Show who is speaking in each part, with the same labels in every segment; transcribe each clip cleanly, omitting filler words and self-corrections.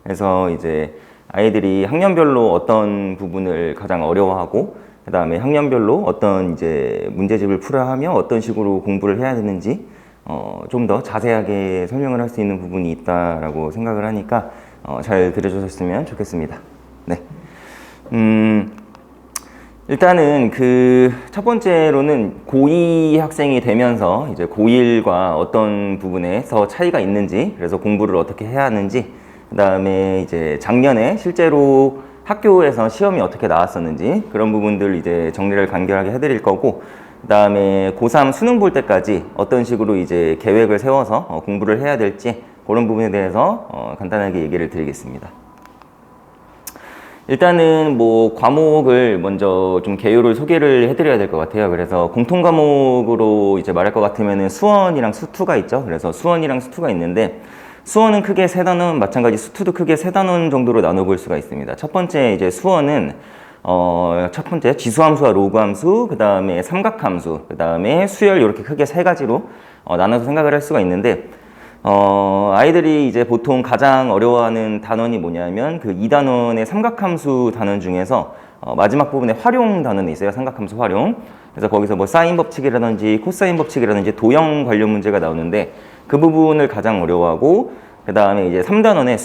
Speaker 1: 그래서 이제 아이들이 학년별로 어떤 부분을 가장 어려워하고 그 다음에 학년별로 어떤 이제 문제집을 풀어야 하며 어떤 식으로 공부를 해야 되는지 좀 더 자세하게 설명을 할 수 있는 부분이 있다라고 생각을 하니까 잘 들어주셨으면 좋겠습니다. 네. 일단은 그 첫 번째로는 고2 학생이 되면서 이제 고1과 어떤 부분에서 차이가 있는지, 그래서 공부를 어떻게 해야 하는지, 그 다음에 이제 작년에 실제로 학교에서 시험이 어떻게 나왔었는지 그런 부분들 이제 정리를 간결하게 해드릴 거고, 그 다음에 고3 수능 볼 때까지 어떤 식으로 이제 계획을 세워서 공부를 해야 될지 그런 부분에 대해서 간단하게 얘기를 드리겠습니다. 일단은 뭐 과목을 먼저 좀 개요를 소개를 해드려야 될 것 같아요. 그래서 공통 과목으로 이제 말할 것 같으면은 수원이랑 수투가 있죠. 그래서 수원이랑 수투가 있는데, 수원은 크게 세 단원, 마찬가지 수투도 크게 세 단원 정도로 나눠볼 수가 있습니다. 첫 번째 이제 수원은 첫 번째 지수함수와 로그함수, 그 다음에 삼각함수, 그 다음에 수열, 이렇게 크게 세 가지로 나눠서 생각을 할 수가 있는데, 아이들이 이제 보통 가장 어려워하는 단원이 뭐냐면 그 2단원의 삼각함수 단원 중에서 마지막 부분에 활용 단원이 있어요. 삼각함수 활용. 그래서 거기서 뭐 사인 법칙이라든지 코사인 법칙이라든지 도형 관련 문제가 나오는데, 그 부분을 가장 어려워하고, 그 다음에 이제 3단원의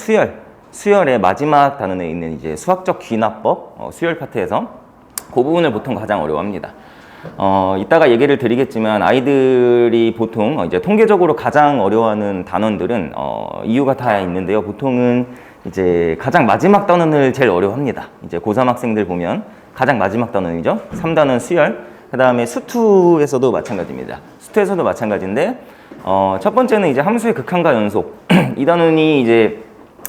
Speaker 1: 수열의 마지막 단원에 있는 이제 수학적 귀납법, 수열 파트에서 그 부분을 보통 가장 어려워합니다. 이따가 얘기를 드리겠지만 아이들이 보통 이제 통계적으로 가장 어려워하는 단원들은 이유가 다 있는데요. 보통은 이제 가장 마지막 단원을 제일 어려워합니다. 이제 고3 학생들 보면 가장 마지막 단원이죠. 3단원 수열, 그 다음에 수투에서도 마찬가지입니다. 수투에서도 마찬가지인데, 첫 번째는 이제 함수의 극한과 연속. 이 단원이 이제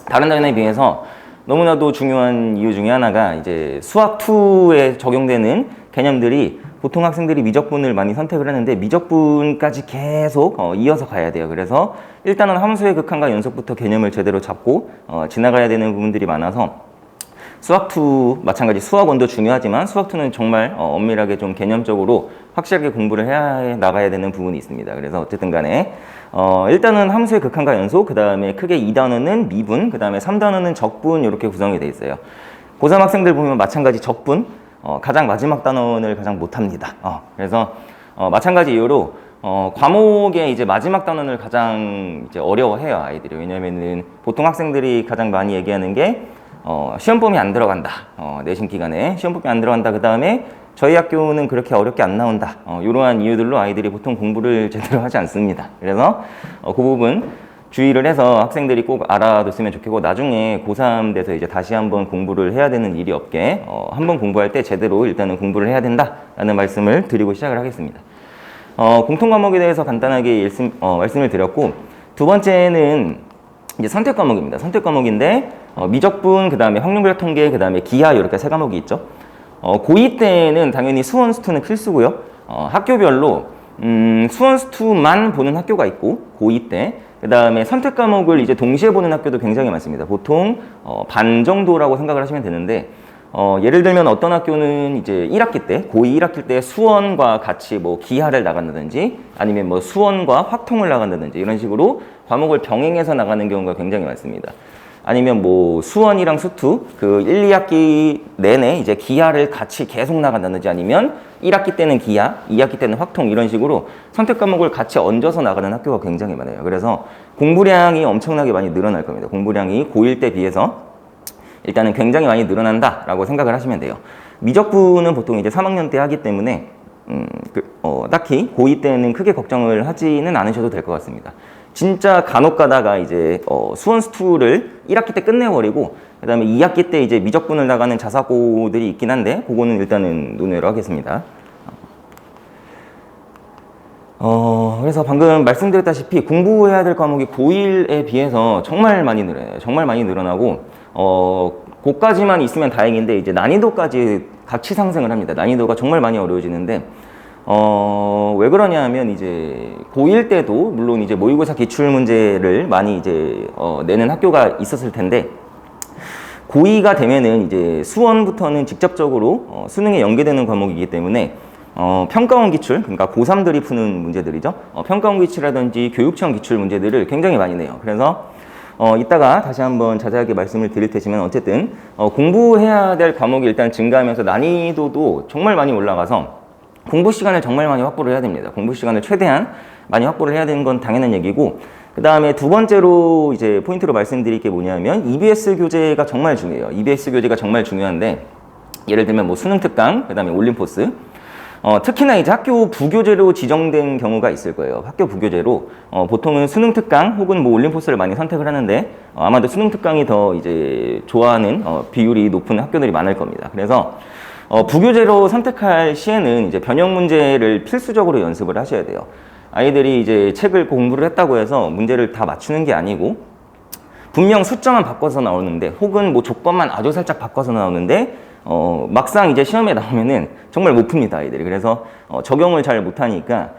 Speaker 1: 다른 단원에 비해서 너무나도 중요한 이유 중에 하나가 이제 수학 2에 적용되는 개념들이 보통 학생들이 미적분을 많이 선택을 하는데 미적분까지 계속 이어서 가야 돼요. 그래서 일단은 함수의 극한과 연속부터 개념을 제대로 잡고 지나가야 되는 부분들이 많아서 수학2 마찬가지 수학1도 중요하지만 수학2는 정말 엄밀하게 좀 개념적으로 확실하게 공부를 해야 나가야 되는 부분이 있습니다. 그래서 어쨌든 간에 일단은 함수의 극한과 연속, 그 다음에 크게 2단원은 미분, 그 다음에 3단원은 적분, 이렇게 구성이 되어 있어요. 고3 학생들 보면 마찬가지 적분, 가장 마지막 단원을 가장 못합니다. 그래서 마찬가지 이유로 과목의 이제 마지막 단원을 가장 이제 어려워해요, 아이들이. 왜냐면은 보통 학생들이 가장 많이 얘기하는 게 시험범위 안 들어간다. 내신 기간에 시험범위 안 들어간다. 그 다음에 저희 학교는 그렇게 어렵게 안 나온다. 이러한 이유들로 아이들이 보통 공부를 제대로 하지 않습니다. 그래서 그 부분 주의를 해서 학생들이 꼭 알아뒀으면 좋겠고, 나중에 고3 돼서 이제 다시 한번 공부를 해야 되는 일이 없게 한번 공부할 때 제대로 일단은 공부를 해야 된다라는 말씀을 드리고 시작을 하겠습니다. 공통 과목에 대해서 간단하게 말씀을 드렸고, 두 번째는 이제 선택 과목입니다. 선택 과목인데 미적분, 그 다음에 확률별 통계, 그 다음에 기하, 이렇게 세 과목이 있죠. 고2 때는 당연히 수원, 수투는 필수고요. 학교별로 수원, 수투만 보는 학교가 있고, 고2 때. 그 다음에 선택 과목을 이제 동시에 보는 학교도 굉장히 많습니다. 보통 반 정도라고 생각을 하시면 되는데, 예를 들면 어떤 학교는 이제 1학기 때, 고2 1학기 때 수원과 같이 뭐 기하를 나간다든지, 아니면 뭐 수원과 확통을 나간다든지, 이런 식으로 과목을 병행해서 나가는 경우가 굉장히 많습니다. 아니면 뭐 수원이랑 수투, 그 1, 2학기 내내 이제 기하를 같이 계속 나간다든지, 아니면 1학기 때는 기하, 2학기 때는 확통, 이런 식으로 선택 과목을 같이 얹어서 나가는 학교가 굉장히 많아요. 그래서 공부량이 엄청나게 많이 늘어날 겁니다. 공부량이 고1 때 비해서 일단은 굉장히 많이 늘어난다라고 생각을 하시면 돼요. 미적분은 보통 이제 3학년 때 하기 때문에 딱히 고2 때는 크게 걱정을 하지는 않으셔도 될 것 같습니다. 진짜 간혹 가다가 이제 수원 수투를 1학기 때 끝내버리고, 그 다음에 2학기 때 이제 미적분을 나가는 자사고들이 있긴 한데, 그거는 일단은 논외로 하겠습니다. 그래서 방금 말씀드렸다시피 공부해야 될 과목이 고1에 비해서 정말 많이 늘어나요. 정말 많이 늘어나고, 고까지만 있으면 다행인데, 이제 난이도까지 같이 상승을 합니다. 난이도가 정말 많이 어려워지는데, 왜 그러냐 하면 이제 고1 때도 물론 이제 모의고사 기출 문제를 많이 이제 내는 학교가 있었을 텐데, 고2가 되면은 이제 수원부터는 직접적으로 수능에 연계되는 과목이기 때문에 평가원 기출, 그러니까 고3들이 푸는 문제들이죠. 평가원 기출이라든지 교육청 기출 문제들을 굉장히 많이 내요. 그래서 이따가 다시 한번 자세하게 말씀을 드릴 테지만 어쨌든 공부해야 될 과목이 일단 증가하면서 난이도도 정말 많이 올라가서 공부 시간을 정말 많이 확보를 해야 됩니다. 공부 시간을 최대한 많이 확보를 해야 되는 건 당연한 얘기고, 그 다음에 두 번째로 이제 포인트로 말씀드릴 게 뭐냐면 EBS 교재가 정말 중요해요. EBS 교재가 정말 중요한데, 예를 들면 뭐 수능 특강, 그 다음에 올림포스, 특히나 이제 학교 부교재로 지정된 경우가 있을 거예요. 학교 부교재로 보통은 수능 특강 혹은 뭐 올림포스를 많이 선택을 하는데 아마도 수능 특강이 더 이제 좋아하는 비율이 높은 학교들이 많을 겁니다. 그래서 부교재로 선택할 시에는 이제 변형 문제를 필수적으로 연습을 하셔야 돼요. 아이들이 이제 책을 공부를 했다고 해서 문제를 다 맞추는 게 아니고 분명 숫자만 바꿔서 나오는데 혹은 뭐 조건만 아주 살짝 바꿔서 나오는데 막상 이제 시험에 나오면은 정말 못 풉니다, 아이들이. 그래서 적용을 잘 못하니까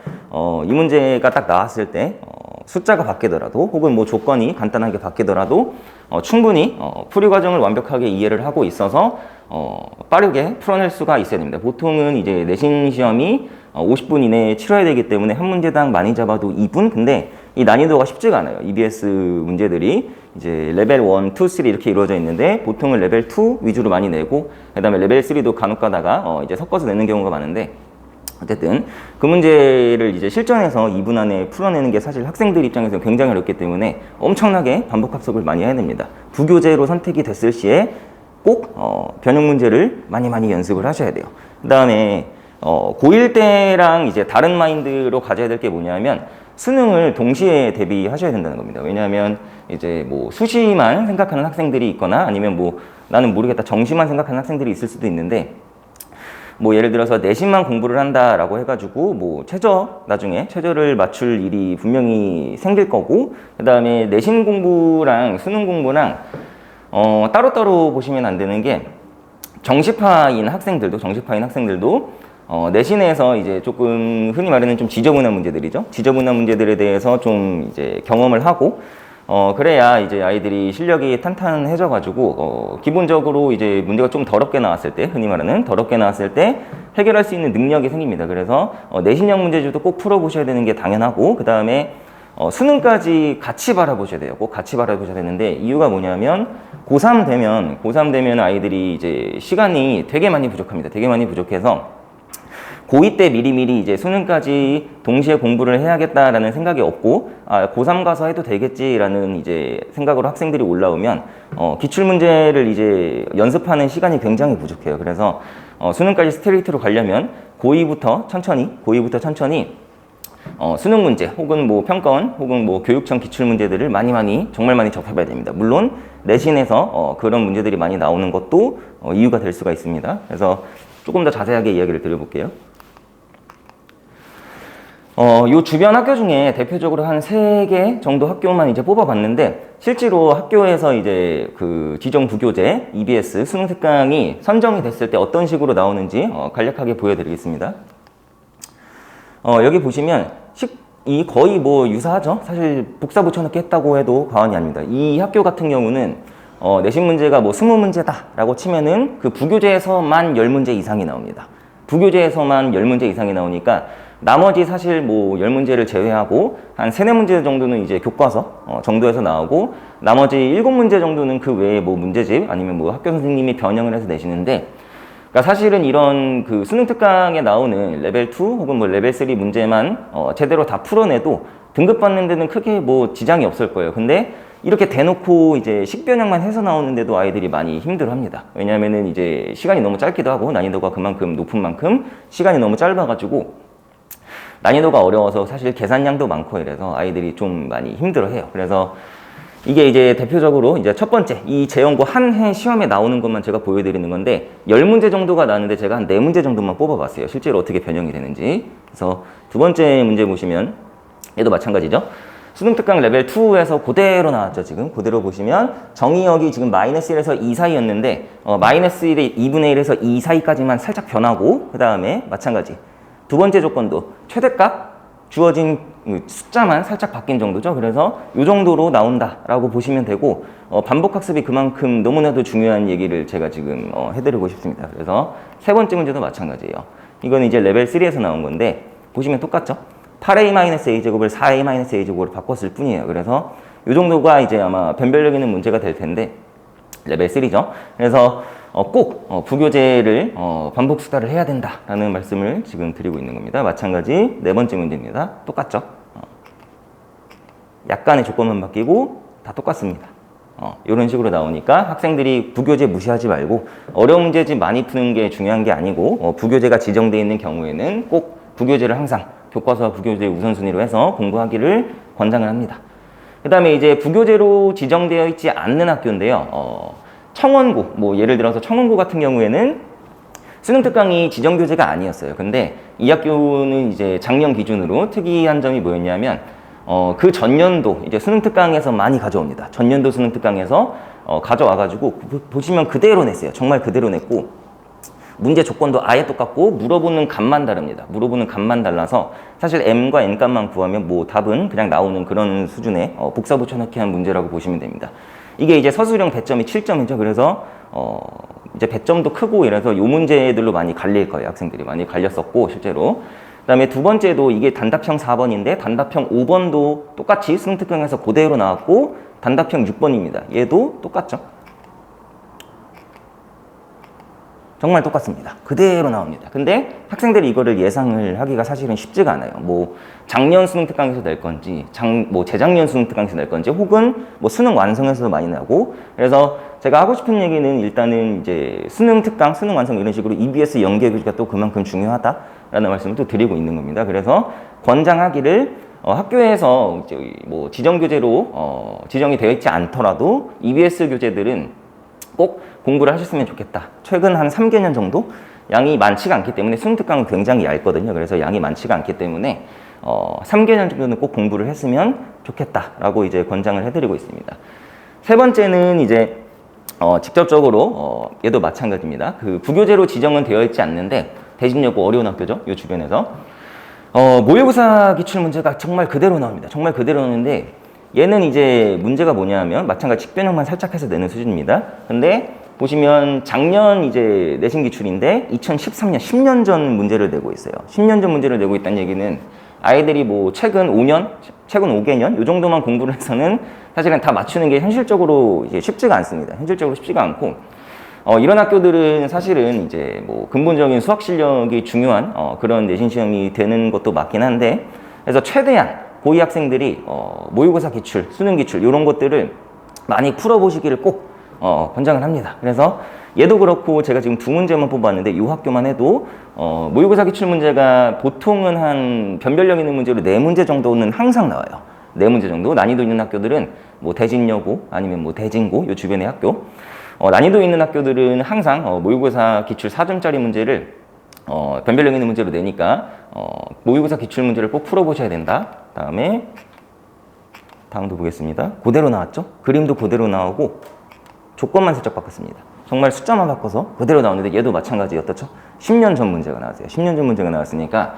Speaker 1: 이 문제가 딱 나왔을 때 숫자가 바뀌더라도 혹은 뭐 조건이 간단하게 바뀌더라도 충분히 풀이 과정을 완벽하게 이해를 하고 있어서 빠르게 풀어낼 수가 있어야 됩니다. 보통은 이제 내신 시험이 50분 이내에 치러야 되기 때문에 한 문제당 많이 잡아도 2분? 근데 이 난이도가 쉽지가 않아요. EBS 문제들이 이제 레벨 1, 2, 3 이렇게 이루어져 있는데 보통은 레벨 2 위주로 많이 내고 그 다음에 레벨 3도 간혹 가다가 이제 섞어서 내는 경우가 많은데, 어쨌든 그 문제를 이제 실전에서 2분 안에 풀어내는 게 사실 학생들 입장에서 굉장히 어렵기 때문에 엄청나게 반복 학습을 많이 해야 됩니다. 부교재로 선택이 됐을 시에 꼭 변형 문제를 많이 연습을 하셔야 돼요. 그 다음에 고1 때랑 이제 다른 마인드로 가져야 될 게 뭐냐면 수능을 동시에 대비하셔야 된다는 겁니다. 왜냐하면 이제 뭐 수시만 생각하는 학생들이 있거나 아니면 뭐 나는 모르겠다 정시만 생각하는 학생들이 있을 수도 있는데, 뭐 예를 들어서 내신만 공부를 한다라고 해가지고 뭐 나중에 최저를 맞출 일이 분명히 생길 거고, 그 다음에 내신 공부랑 수능 공부랑 따로따로 보시면 안 되는 게 정시파인 학생들도 내신에서 이제 조금 흔히 말하는 좀 지저분한 문제들이죠. 지저분한 문제들에 대해서 좀 이제 경험을 하고 그래야 이제 아이들이 실력이 탄탄해져 가지고 기본적으로 이제 문제가 좀 더럽게 나왔을 때, 흔히 말하는 더럽게 나왔을 때 해결할 수 있는 능력이 생깁니다. 그래서 내신형 문제집도 꼭 풀어보셔야 되는 게 당연하고, 그 다음에 수능까지 같이 바라보셔야 돼요. 꼭 같이 바라보셔야 되는데, 이유가 뭐냐면 고3 되면 아이들이 이제 시간이 되게 많이 부족합니다. 되게 많이 부족해서 고2 때 미리미리 이제 수능까지 동시에 공부를 해야겠다라는 생각이 없고, 고3 가서 해도 되겠지라는 이제 생각으로 학생들이 올라오면 기출문제를 이제 연습하는 시간이 굉장히 부족해요. 그래서 수능까지 스트레이트로 가려면 고2부터 천천히 수능 문제 혹은 뭐 평가원 혹은 뭐 교육청 기출 문제들을 정말 많이 접해봐야 됩니다. 물론 내신에서 그런 문제들이 많이 나오는 것도 이유가 될 수가 있습니다. 그래서 조금 더 자세하게 이야기를 드려볼게요. 요 주변 학교 중에 대표적으로 한 3개 정도 학교만 이제 뽑아봤는데, 실제로 학교에서 이제 그 지정 부교재, EBS, 수능 특강이 선정이 됐을 때 어떤 식으로 나오는지 간략하게 보여드리겠습니다. 여기 보시면 이 거의 뭐 유사하죠? 사실 복사 붙여넣기 했다고 해도 과언이 아닙니다. 이 학교 같은 경우는 내신 문제가 뭐 20문제다 라고 치면은 그 부교재에서만 10문제 이상이 나옵니다. 부교재에서만 10문제 이상이 나오니까 나머지 사실 뭐 10문제를 제외하고 한 3, 4문제 정도는 이제 교과서 정도에서 나오고, 나머지 7문제 정도는 그 외에 뭐 문제집 아니면 뭐 학교 선생님이 변형을 해서 내시는데, 그러니까 사실은 이런 그 수능 특강에 나오는 레벨 2 혹은 뭐 레벨 3 문제만 제대로 다 풀어내도 등급 받는 데는 크게 뭐 지장이 없을 거예요. 근데 이렇게 대놓고 이제 식변형만 해서 나오는데도 아이들이 많이 힘들어합니다. 왜냐하면은 이제 시간이 너무 짧기도 하고 난이도가 그만큼 높은 만큼 시간이 너무 짧아가지고 난이도가 어려워서 사실 계산량도 많고 이래서 아이들이 좀 많이 힘들어해요. 그래서 이게 이제 대표적으로 이제 첫 번째 이 재연고 한 해 시험에 나오는 것만 제가 보여드리는 건데, 10문제 정도가 나는데 제가 한 4문제 정도만 뽑아봤어요. 실제로 어떻게 변형이 되는지. 그래서 두 번째 문제 보시면 얘도 마찬가지죠. 수능 특강 레벨 2에서 그대로 나왔죠. 지금 그대로 보시면 정의역이 지금 마이너스 1에서 2 사이였는데 마이너스 1의 2분의 1에서 2 사이까지만 살짝 변하고, 그 다음에 마찬가지 두 번째 조건도 최대값 주어진 숫자만 살짝 바뀐 정도죠. 그래서 이 정도로 나온다라고 보시면 되고, 반복학습이 그만큼 너무나도 중요한 얘기를 제가 지금 해드리고 싶습니다. 그래서 세 번째 문제도 마찬가지예요. 이건 이제 레벨 3에서 나온 건데 보시면 똑같죠. 8a-a제곱을 4a-a제곱으로 바꿨을 뿐이에요. 그래서 이 정도가 이제 아마 변별력 있는 문제가 될 텐데 레벨 3죠. 그래서 꼭 부교재를 반복 수달을 해야 된다라는 말씀을 지금 드리고 있는 겁니다. 마찬가지 네 번째 문제입니다. 똑같죠. 약간의 조건만 바뀌고 다 똑같습니다. 이런 식으로 나오니까 학생들이 부교재 무시하지 말고 어려운 문제집 많이 푸는 게 중요한 게 아니고 부교재가 지정되어 있는 경우에는 꼭 부교재를 항상 교과서와 부교재 우선순위로 해서 공부하기를 권장을 합니다. 그 다음에 이제 부교재로 지정되어 있지 않는 학교인데요. 청원고, 뭐 예를 들어서 청원고 같은 경우에는 수능 특강이 지정 교재가 아니었어요. 근데 이 학교는 이제 작년 기준으로 특이한 점이 뭐였냐면 그 전년도 이제 수능 특강에서 많이 가져옵니다. 전년도 수능 특강에서 가져와가지고 보시면 그대로 냈어요. 정말 그대로 냈고 문제 조건도 아예 똑같고 물어보는 값만 다릅니다. 물어보는 값만 달라서 사실 M과 N값만 구하면 뭐 답은 그냥 나오는 그런 수준의 복사 붙여넣기 한 문제라고 보시면 됩니다. 이게 이제 서술형 배점이 7점이죠. 그래서 이제 배점도 크고 이래서 이 문제들로 많이 갈릴 거예요. 학생들이 많이 갈렸었고 실제로. 그 다음에 두 번째도 이게 단답형 4번인데 단답형 5번도 똑같이 수능 특강에서 그대로 나왔고 단답형 6번입니다. 얘도 똑같죠. 정말 똑같습니다. 그대로 나옵니다. 근데 학생들이 이거를 예상을 하기가 사실은 쉽지가 않아요. 뭐 작년 수능 특강에서 낼 건지, 뭐 재작년 수능 특강에서 낼 건지, 혹은 뭐 수능 완성에서도 많이 나고. 그래서 제가 하고 싶은 얘기는 일단은 이제 수능 특강, 수능 완성 이런 식으로 EBS 연계 교재가 또 그만큼 중요하다라는 말씀을 또 드리고 있는 겁니다. 그래서 권장하기를 학교에서 이제 뭐 지정 교재로 지정이 되어 있지 않더라도 EBS 교재들은 꼭 공부를 하셨으면 좋겠다. 최근 한 3개년 정도 양이 많지가 않기 때문에 수능 특강은 굉장히 얇거든요. 그래서 양이 많지가 않기 때문에 3개년 정도는 꼭 공부를 했으면 좋겠다라고 이제 권장을 해드리고 있습니다. 세 번째는 이제 직접적으로 얘도 마찬가지입니다. 그 부교재로 지정은 되어 있지 않는데 대진여고 어려운 학교죠. 이 주변에서 모의고사 기출 문제가 정말 그대로 나옵니다. 정말 그대로 나오는데 얘는 이제 문제가 뭐냐면 마찬가지 직변형만 살짝 해서 내는 수준입니다. 근데 보시면 작년 이제 내신 기출인데 2013년 10년 전 문제를 내고 있어요. 10년 전 문제를 내고 있다는 얘기는 아이들이 뭐 최근 5년, 최근 5개년 요 정도만 공부를 해서는 사실은 다 맞추는 게 현실적으로 이제 쉽지가 않습니다. 현실적으로 쉽지가 않고 이런 학교들은 사실은 이제 뭐 근본적인 수학 실력이 중요한 그런 내신 시험이 되는 것도 맞긴 한데 그래서 최대한 고2 학생들이 모의고사 기출, 수능 기출 이런 것들을 많이 풀어보시기를 꼭 권장을 합니다. 그래서 얘도 그렇고 제가 지금 두 문제만 뽑았는데 이 학교만 해도 모의고사 기출 문제가 보통은 한 변별력 있는 문제로 4문제 정도는 항상 나와요. 4문제 정도. 난이도 있는 학교들은 뭐 대진여고 아니면 뭐 대진고 이 주변의 학교. 난이도 있는 학교들은 항상 모의고사 기출 4점짜리 문제를 변별력 있는 문제로 내니까 모의고사 기출 문제를 꼭 풀어보셔야 된다. 다음도 보겠습니다. 그대로 나왔죠? 그림도 그대로 나오고 조건만 살짝 바꿨습니다. 정말 숫자만 바꿔서 그대로 나오는데 얘도 마찬가지 어떻죠? 10년 전 문제가 나왔어요. 10년 전 문제가 나왔으니까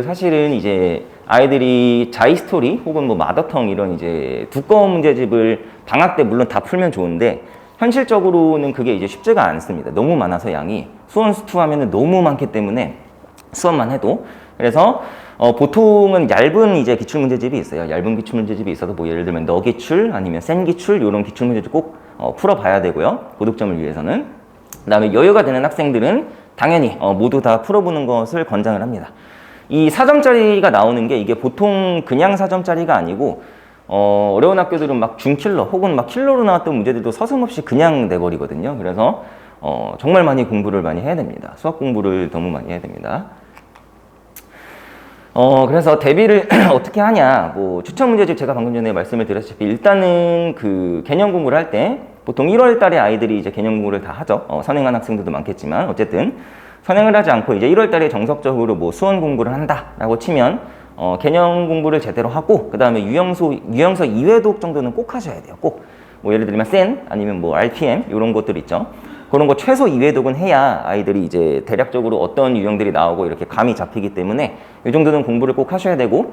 Speaker 1: 사실은 이제 아이들이 자이스토리 혹은 뭐 마더텅 이런 이제 두꺼운 문제집을 방학 때 물론 다 풀면 좋은데 현실적으로는 그게 이제 쉽지가 않습니다. 너무 많아서 양이 수원 수투 하면은 너무 많기 때문에 수원만 해도 그래서 보통은 얇은 이제 기출 문제집이 있어요. 얇은 기출 문제집이 있어서 뭐 예를 들면 너 기출 아니면 센 기출 이런 기출 문제집 꼭 풀어봐야 되고요. 고득점을 위해서는. 그다음에 여유가 되는 학생들은 당연히 모두 다 풀어보는 것을 권장을 합니다. 이 4점짜리가 나오는 게 이게 보통 그냥 4점짜리가 아니고 어려운 학교들은 막 준킬러 혹은 막 킬러로 나왔던 문제들도 서슴없이 그냥 내버리거든요. 그래서 정말 많이 공부를 많이 해야 됩니다. 수학 공부를 너무 많이 해야 됩니다. 그래서 대비를 어떻게 하냐, 뭐 추천 문제집 제가 방금 전에 말씀을 드렸다시피 일단은 그 개념 공부를 할 때 보통 1월 달에 아이들이 이제 개념 공부를 다 하죠. 선행한 학생들도 많겠지만 어쨌든 선행을 하지 않고 이제 1월 달에 정석적으로 뭐 수원 공부를 한다라고 치면 개념 공부를 제대로 하고 그 다음에 유형서 2회독 정도는 꼭 하셔야 돼요. 꼭 뭐 예를 들면 센 아니면 뭐 RPM 이런 것들 있죠. 그런 거 최소 2회독은 해야 아이들이 이제 대략적으로 어떤 유형들이 나오고 이렇게 감이 잡히기 때문에 이 정도는 공부를 꼭 하셔야 되고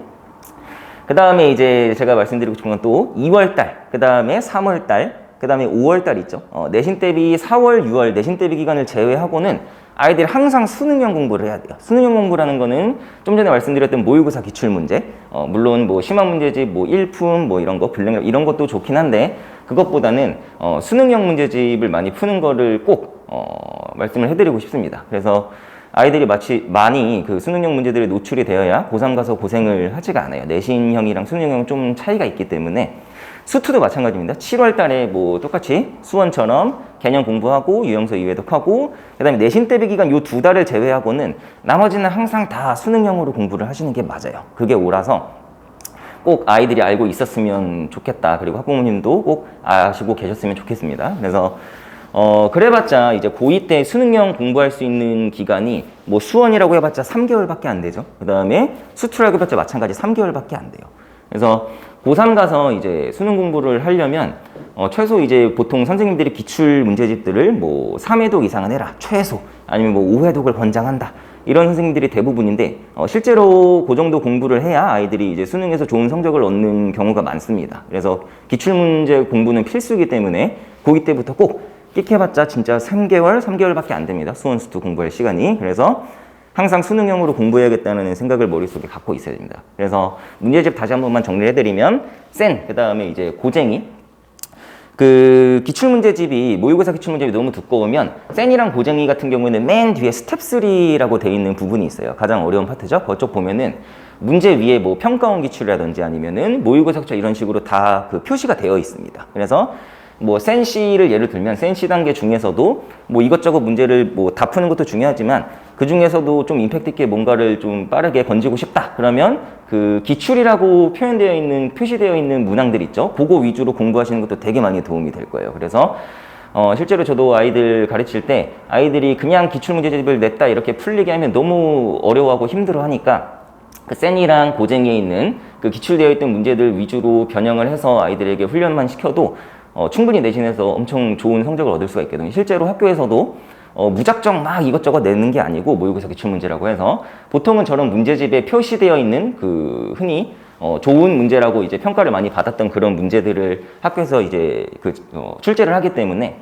Speaker 1: 그 다음에 이제 제가 말씀드리고 싶은 건 또 2월달, 그 다음에 3월달, 그 다음에 5월달 있죠. 내신 대비 4월, 6월 내신 대비 기간을 제외하고는 아이들이 항상 수능형 공부를 해야 돼요. 수능형 공부라는 거는 좀 전에 말씀드렸던 모의고사 기출문제, 물론 뭐 심화 문제집, 뭐 일품, 뭐 이런 거, 불능 이런 것도 좋긴 한데 그것보다는 수능형 문제집을 많이 푸는 거를 꼭 말씀을 해드리고 싶습니다. 그래서 아이들이 많이 그 수능형 문제들에 노출이 되어야 고3 가서 고생을 하지가 않아요. 내신형이랑 수능형은 좀 차이가 있기 때문에 수투도 마찬가지입니다. 7월 달에 뭐 똑같이 수원처럼 개념 공부하고 유형서 이해독하고 그다음에 내신 대비 기간 요 2달을 제외하고는 나머지는 항상 다 수능형으로 공부를 하시는 게 맞아요. 그게 옳아서 꼭 아이들이 알고 있었으면 좋겠다. 그리고 학부모님도 꼭 아시고 계셨으면 좋겠습니다. 그래서 그래봤자 이제 고2 때 수능형 공부할 수 있는 기간이 뭐 수원이라고 해봤자 3개월밖에 안 되죠. 그 다음에 수투라고 해봤자 마찬가지 3개월밖에 안 돼요. 그래서 고3 가서 이제 수능 공부를 하려면 최소 이제 보통 선생님들이 기출 문제집들을 뭐 3회독 이상은 해라. 최소. 아니면 뭐 5회독을 권장한다. 이런 선생님들이 대부분인데 실제로 그 정도 공부를 해야 아이들이 이제 수능에서 좋은 성적을 얻는 경우가 많습니다. 그래서 기출문제 공부는 필수이기 때문에 고2 때부터 꼭 끽해봤자 진짜 3개월밖에 안 됩니다. 수원 수투 공부할 시간이. 그래서 항상 수능형으로 공부해야겠다는 생각을 머릿속에 갖고 있어야 됩니다. 그래서 문제집 다시 한 번만 정리해드리면 그 다음에 이제 고쟁이. 그 기출문제집이 모의고사 기출문제집이 너무 두꺼우면 센이랑 고쟁이 같은 경우에는 맨 뒤에 스텝 3라고 되어 있는 부분이 있어요. 가장 어려운 파트죠. 그쪽 보면은 문제 위에 뭐 평가원 기출이라든지 아니면은 모의고사 기출 이런 식으로 다 그 표시가 되어 있습니다. 그래서 뭐 센시를 예를 들면 센시 단계 중에서도 뭐 이것저것 문제를 뭐 다 푸는 것도 중요하지만 그 중에서도 좀 임팩트 있게 뭔가를 좀 빠르게 건지고 싶다. 그러면 그 기출이라고 표현되어 있는 표시되어 있는 문항들 있죠. 그거 위주로 공부하시는 것도 되게 많이 도움이 될 거예요. 그래서 실제로 저도 아이들 가르칠 때 아이들이 그냥 기출문제집을 냈다 이렇게 풀리게 하면 너무 어려워하고 힘들어하니까 그 센이랑 고쟁이에 있는 그 기출되어 있던 문제들 위주로 변형을 해서 아이들에게 훈련만 시켜도 충분히 내신에서 엄청 좋은 성적을 얻을 수가 있거든요. 실제로 학교에서도 무작정 막 이것저것 내는 게 아니고 모의고사 기출문제라고 해서 보통은 저런 문제집에 표시되어 있는 그 흔히 좋은 문제라고 이제 평가를 많이 받았던 그런 문제들을 학교에서 이제 출제를 하기 때문에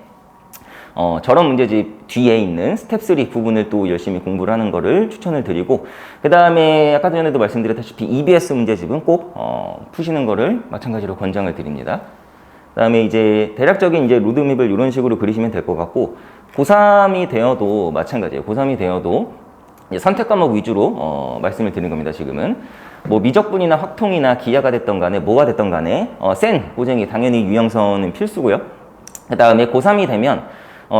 Speaker 1: 저런 문제집 뒤에 있는 스텝 3 부분을 또 열심히 공부를 하는 거를 추천을 드리고 그 다음에 아까 전에도 말씀드렸다시피 EBS 문제집은 꼭 푸시는 거를 마찬가지로 권장을 드립니다. 그 다음에 이제 대략적인 이제 로드맵을 이런 식으로 그리시면 될 것 같고 고3이 되어도 마찬가지예요. 고3이 되어도 이제 선택 과목 위주로 말씀을 드리는 겁니다. 지금은 뭐 미적분이나 확통이나 기하가 됐던 간에 뭐가 됐던 간에 센 고쟁이 당연히 유형선은 필수고요. 그 다음에 고3이 되면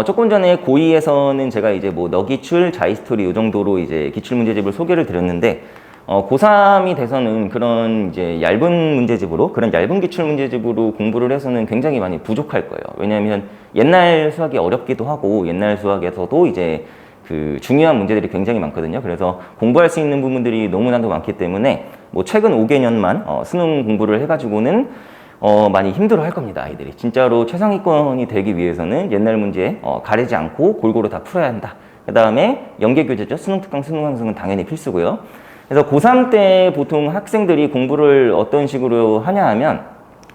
Speaker 1: 조금 전에 고2에서는 제가 이제 뭐 너기출, 자이스토리 이 정도로 이제 기출문제집을 소개를 드렸는데 고3이 돼서는 그런 이제 얇은 문제집으로, 그런 얇은 기출문제집으로 공부를 해서는 굉장히 많이 부족할 거예요. 왜냐하면 옛날 수학이 어렵기도 하고, 옛날 수학에서도 이제 그 중요한 문제들이 굉장히 많거든요. 그래서 공부할 수 있는 부분들이 너무나도 많기 때문에 뭐 최근 5개년만 수능 공부를 해가지고는 많이 힘들어 할 겁니다. 아이들이. 진짜로 최상위권이 되기 위해서는 옛날 문제 가리지 않고 골고루 다 풀어야 한다. 그 다음에 연계교재죠. 수능 특강, 수능 완성은 당연히 필수고요. 그래서 고3 때 보통 학생들이 공부를 어떤 식으로 하냐 하면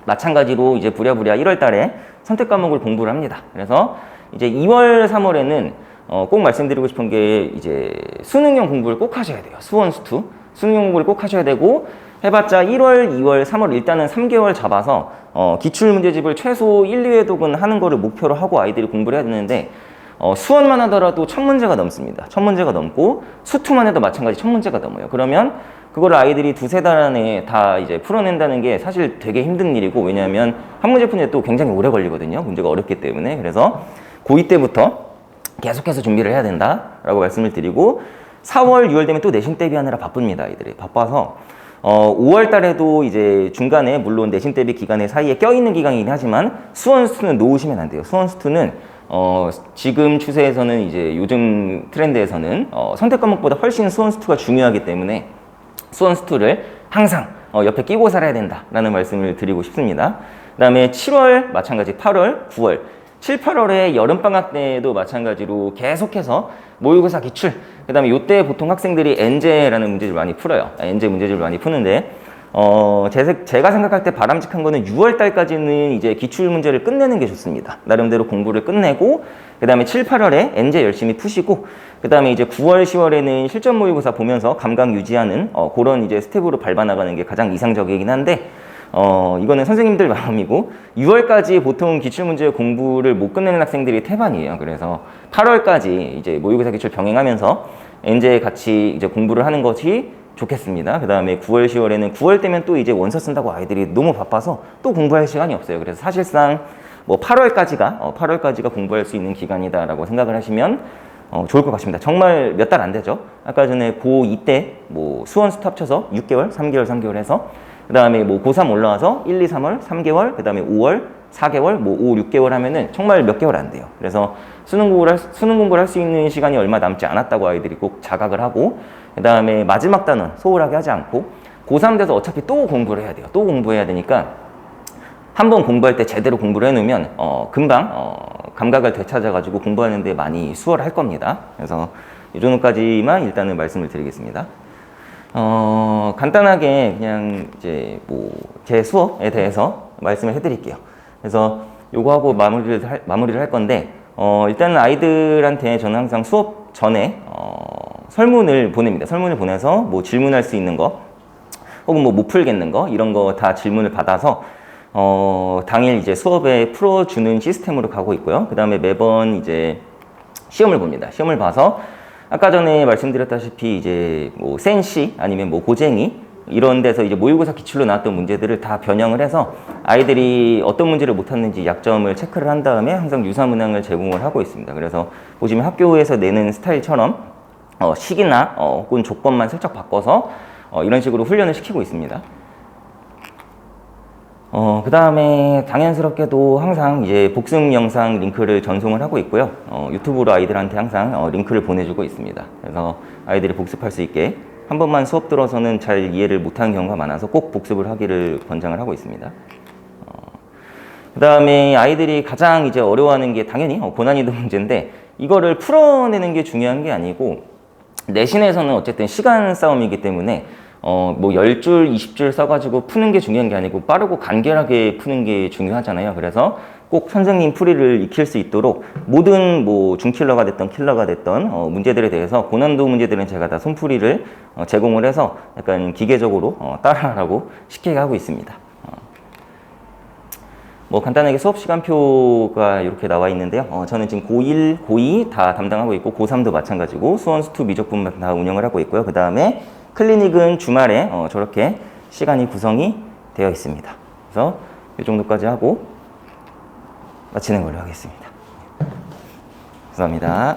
Speaker 1: 마찬가지로 이제 부랴부랴 1월 달에 선택 과목을 공부를 합니다. 그래서 이제 2월, 3월에는 꼭 말씀드리고 싶은 게 이제 수능형 공부를 꼭 하셔야 돼요. 수원, 수투. 수능형 공부를 꼭 하셔야 되고 해봤자 1월, 2월, 3월 일단은 3개월 잡아서 기출문제집을 최소 1, 2회독은 하는 거를 목표로 하고 아이들이 공부를 해야 되는데 수원만 하더라도 1000문제가 넘습니다. 1000문제가 넘고 수투만 해도 마찬가지 1000문제가 넘어요. 그러면 그거를 아이들이 2-3달 안에 다 이제 풀어낸다는 게 사실 되게 힘든 일이고, 왜냐하면 한 문제 푸는데 또 굉장히 오래 걸리거든요. 문제가 어렵기 때문에. 그래서 고2 때부터 계속해서 준비를 해야 된다라고 말씀을 드리고 4월, 6월 되면 또 내신 대비하느라 바쁩니다. 아이들이 바빠서 5월 달에도 이제 중간에 물론 내신 대비 기간에 사이에 껴있는 기간이긴 하지만 수원 수투는 놓으시면 안 돼요. 수원 수투는 지금 추세에서는 이제 요즘 트렌드에서는 선택 과목보다 훨씬 수원 수투가 중요하기 때문에 수원 수투를 항상 옆에 끼고 살아야 된다라는 말씀을 드리고 싶습니다. 그 다음에 7월 마찬가지 8월, 9월 7, 8월에 여름방학 때도 마찬가지로 계속해서 모의고사 기출, 그 다음에 이때 보통 학생들이 엔제라는 문제를 많이 풀어요. 엔제 문제집을 많이 푸는데 제가 생각할 때 바람직한 거는 6월 달까지는 이제 기출 문제를 끝내는 게 좋습니다. 나름대로 공부를 끝내고, 그 다음에 7, 8월에 엔제 열심히 푸시고, 그 다음에 이제 9월, 10월에는 실전 모의고사 보면서 감각 유지하는 그런 이제 스텝으로 밟아나가는 게 가장 이상적이긴 한데, 이거는 선생님들 마음이고, 6월까지 보통 기출문제 공부를 못 끝내는 학생들이 태반이에요. 그래서 8월까지 이제 모의고사 기출 병행하면서 엔제 같이 이제 공부를 하는 것이 좋겠습니다. 그 다음에 9월, 10월에는 9월 때면 또 이제 원서 쓴다고 아이들이 너무 바빠서 또 공부할 시간이 없어요. 그래서 사실상 뭐 8월까지가 공부할 수 있는 기간이다라고 생각을 하시면 좋을 것 같습니다. 정말 몇 달 안 되죠. 아까 전에 고2 때 뭐 수원 수트 합쳐서 6개월, 3개월 해서 그 다음에 뭐 고3 올라와서 1, 2, 3월, 3개월, 그 다음에 5월, 4개월, 뭐 5, 6개월 하면은 정말 몇 개월 안 돼요. 그래서 수능 공부를 할 수 있는 시간이 얼마 남지 않았다고 아이들이 꼭 자각을 하고, 그 다음에 마지막 단원 소홀하게 하지 않고, 고3 돼서 어차피 또 공부를 해야 돼요. 또 공부해야 되니까 한번 공부할 때 제대로 공부를 해놓으면 금방 감각을 되찾아가지고 공부하는데 많이 수월할 겁니다. 그래서 이 정도까지만 일단은 말씀을 드리겠습니다. 간단하게 그냥 이제 뭐 제 수업에 대해서 말씀을 해드릴게요. 그래서 요거 하고 마무리를 할 건데, 일단은 아이들한테 저는 항상 수업 전에 설문을 보냅니다. 설문을 보내서 뭐 질문할 수 있는 거, 혹은 뭐 못 풀겠는 거, 이런 거 다 질문을 받아서 당일 이제 수업에 풀어주는 시스템으로 가고 있고요. 그 다음에 매번 이제 시험을 봅니다. 시험을 봐서 아까 전에 말씀드렸다시피 이제 뭐 센시 아니면 뭐 고쟁이 이런 데서 이제 모의고사 기출로 나왔던 문제들을 다 변형을 해서 아이들이 어떤 문제를 못했는지 약점을 체크를 한 다음에 항상 유사 문항을 제공을 하고 있습니다. 그래서 보시면 학교에서 내는 스타일처럼 시기나 혹은 조건만 살짝 바꿔서 이런 식으로 훈련을 시키고 있습니다. 그 다음에 당연스럽게도 항상 이제 복습 영상 링크를 전송을 하고 있고요. 유튜브로 아이들한테 항상 링크를 보내주고 있습니다. 그래서 아이들이 복습할 수 있게, 한 번만 수업 들어서는 잘 이해를 못하는 경우가 많아서 꼭 복습을 하기를 권장을 하고 있습니다. 그 다음에 아이들이 가장 이제 어려워하는 게 당연히 고난이도 문제인데, 이거를 풀어내는 게 중요한 게 아니고, 내신에서는 어쨌든 시간 싸움이기 때문에 뭐 10줄, 20줄 써가지고 푸는 게 중요한 게 아니고 빠르고 간결하게 푸는 게 중요하잖아요. 그래서 꼭 선생님 풀이를 익힐 수 있도록 모든 뭐 중킬러가 됐던 킬러가 됐던 문제들에 대해서, 고난도 문제들은 제가 다 손풀이를 제공을 해서 약간 기계적으로 따라하라고 시키게 하고 있습니다. 뭐 간단하게 수업 시간표가 이렇게 나와 있는데요. 저는 지금 고1, 고2 다 담당하고 있고, 고3도 마찬가지고 수원 수투 미적분만 다 운영을 하고 있고요. 그 다음에 클리닉은 주말에 저렇게 시간이 구성이 되어 있습니다. 그래서 이 정도까지 하고 마치는 걸로 하겠습니다. 감사합니다.